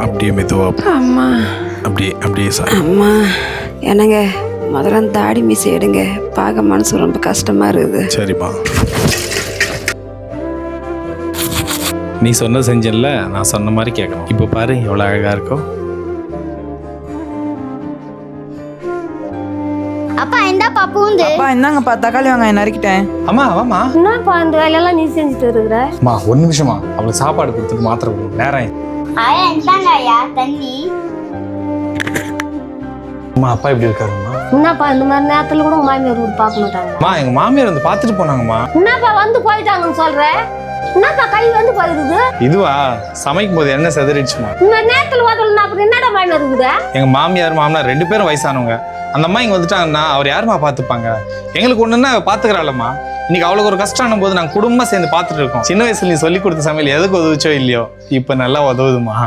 அப்படியே மெதுவா. அம்மா. அப்படியே அப்படியே சார். அம்மா என்னங்க முதல்ல அந்த தாடி மீசை எடுங்க, பார்க்க மனசு ரொம்ப கஷ்டமா இருக்குது. சரிம்மா. நீ சொன்ன செஞ்சல, நான் சொன்ன மாதிரி கேட்கணும். இப்போ பாரு எவ்வளோ அழகா இருக்கும். அப்பா இந்தாப்பா பூந்து. அப்பா இந்தாங்கப்பா தக்காளி வெங்காயம் நறுக்கிட்டேன். அம்மா வாமா. என்னப்பா இந்த வேலையெல்லாம் நீ செஞ்சுட்டு இருக்கிற? அம்மா ஒரு நிமிஷமா, அவளுக்கு சாப்பாடு கொடுத்துட்டு மாத்திரை கொடுக்கும் நேரம். ஆயா இந்தாங்க ஐயா தண்ணி. அம்மா அப்பா எப்படி இருக்காருமா? என்னப்பா இந்த மாதிரி நேரத்துல கூட உங்க மாமியார் வந்து பார்க்க மாட்டாங்க? அம்மா எங்க மாமியார் வந்து பார்த்துட்டு போனாங்கம்மா. என்னப்பா வந்து போயிட்டாங்கன்னு சொல்ற? என்னப்பா கை வந்து போயிருது? இதுவா சமைக்கும் போது என்ன செதறிடுச்சுமா. இந்த மாதிரி நேரத்துல ஓதல் அப்புறம் என்னடா மாமியார் இருக்குது? எங்க மாமியார் மாமனார் 2 பேரும் வயசானவங்க. அந்த அம்மா இங்க வந்துட்டாங்கன்னா அவர் யாருமா பார்த்துப்பாங்க? எங்களுக்கு ஒண்ணுன்னா பாத்துக்கிறாளம்மா. இன்னைக்கு அவளுக்கு ஒரு கஷ்டம் போது நாங்க குடும்பமா சேர்ந்து பார்த்துட்டு இருக்கோம். சின்ன வயசுல நீ சொல்லி கொடுத்த சமையல் எதுக்கு உதவுச்சோ இல்லையோ இப்ப நல்லா உதவுதுமா.